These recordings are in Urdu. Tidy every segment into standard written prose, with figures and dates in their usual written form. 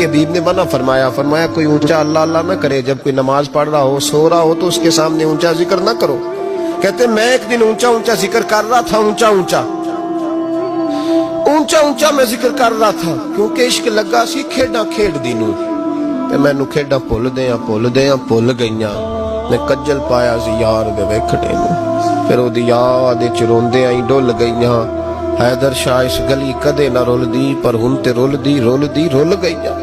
کے حبیب نے منع فرمایا، فرمایا کوئی اونچا اللہ اللہ نہ کرے، جب کوئی نماز پڑھ رہا ہو سو رہا ہو تو اس کے سامنے اونچا ذکر نہ کرو۔ کہتے میں ایک دن اونچا اونچا ذکر کر رہا تھا، اونچا اونچا میں ذکر کر رہا تھا، کیونکہ عشق لگا سی کھیڈاں کھیڈ دی نوں تے مینوں کھیڈاں بھول گئیاں، میں کجل پایا سی یار دے ویکھنے نوں، پھر او دی یاد وچ روندے آئی ڈل گئیاں، حیدر شاہ اس گلی کدے نہ رول دی پر ہن تے رول گئیاں۔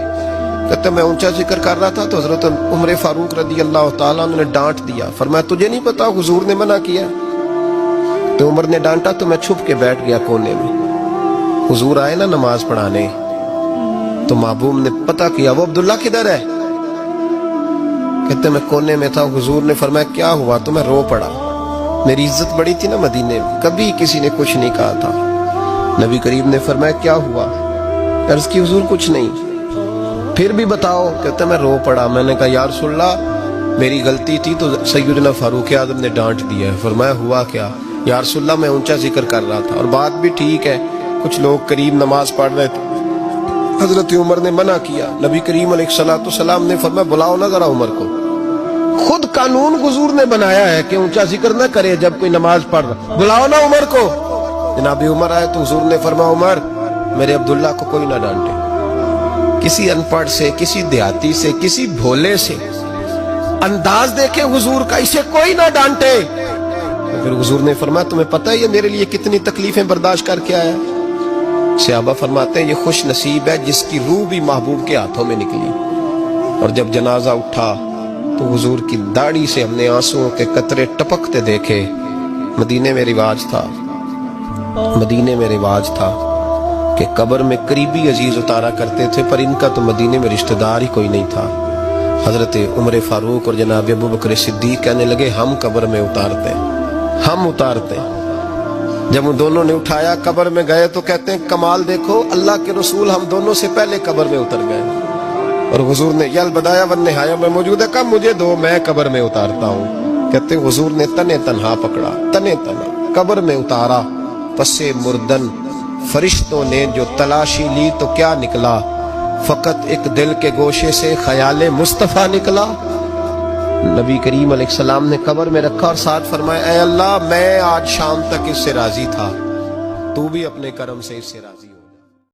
کہتے میں اونچا ذکر کر رہا تھا تو حضرت عمر فاروق رضی اللہ تعالیٰ عنہ نے ڈانٹ دیا، فرمایا تجھے نہیں پتا حضور نے منع کیا؟ تو عمر نے ڈانٹا تو میں چھپ کے بیٹھ گیا کونے میں۔ حضور آئے نا نماز پڑھانے تو محبوب نے پتہ کیا وہ عبداللہ کدھر ہے؟ کہتے میں کونے میں تھا، حضور نے فرمایا کیا ہوا؟ تو میں رو پڑا، میری عزت بڑی تھی نا مدینے میں، کبھی کسی نے کچھ نہیں کہا تھا۔ نبی کریم نے فرمایا کیا ہوا؟ عرض کی حضور کچھ نہیں۔ پھر بھی بتاؤ؟ کہتا میں رو پڑا، میں نے کہا یا رسول اللہ میری غلطی تھی تو سیدنا فاروق اعظم نے ڈانٹ دیا ہے۔ فرمایا ہوا کیا؟ یا رسول اللہ میں اونچا ذکر کر رہا تھا، اور بات بھی ٹھیک ہے، کچھ لوگ قریب نماز پڑھ رہے تھے، حضرت عمر نے منع کیا، نبی کریم علیہ السلام نے فرمایا بلاؤ نہ ذرا عمر کو۔ خود قانون حضور نے بنایا ہے کہ اونچا ذکر نہ کرے جب کوئی نماز پڑھ رہا، بلاؤ نہ عمر کو۔ جناب عمر آئے تو حضور نے فرمایا عمر میرے عبداللہ کو کوئی نہ ڈانٹے، کسی ان پڑھ سے، کسی دیہاتی سے، کسی بھولے سے انداز دیکھے حضور کا، اسے کوئی نہ ڈانٹے۔ پھر حضور نے فرمایا تمہیں پتہ ہے یہ میرے لیے کتنی تکلیفیں برداشت کر کے آیا؟ صحابہ فرماتے ہیں یہ خوش نصیب ہے جس کی روح بھی محبوب کے ہاتھوں میں نکلی۔ اور جب جنازہ اٹھا تو حضور کی داڑھی سے ہم نے آنسوؤں کے قطرے ٹپکتے دیکھے۔ مدینے میں رواج تھا کہ قبر میں قریبی عزیز اتارا کرتے تھے، پر ان کا تو مدینے میں رشتہ دار ہی کوئی نہیں تھا۔ حضرت عمر فاروق اور جناب ابوبکر صدیق کہنے لگے ہم قبر میں اتارتے۔ جب ان دونوں نے اٹھایا قبر میں گئے تو کہتے ہیں کمال دیکھو اللہ کے رسول ہم دونوں سے پہلے قبر میں اتر گئے، اور حضور نے یل بدایا ون نہایا میں موجود ہے، کب مجھے دو میں قبر میں اتارتا ہوں۔ کہتے ہیں حضور نے تنے تنہا پکڑا، تنے تنہا قبر میں اتارا، پسے مردن فرشتوں نے جو تلاشی لی تو کیا نکلا؟ فقط ایک دل کے گوشے سے خیال مصطفیٰ نکلا۔ نبی کریم علیہ السلام نے قبر میں رکھا اور ساتھ فرمایا اے اللہ میں آج شام تک اس سے راضی تھا، تو بھی اپنے کرم سے اس سے راضی۔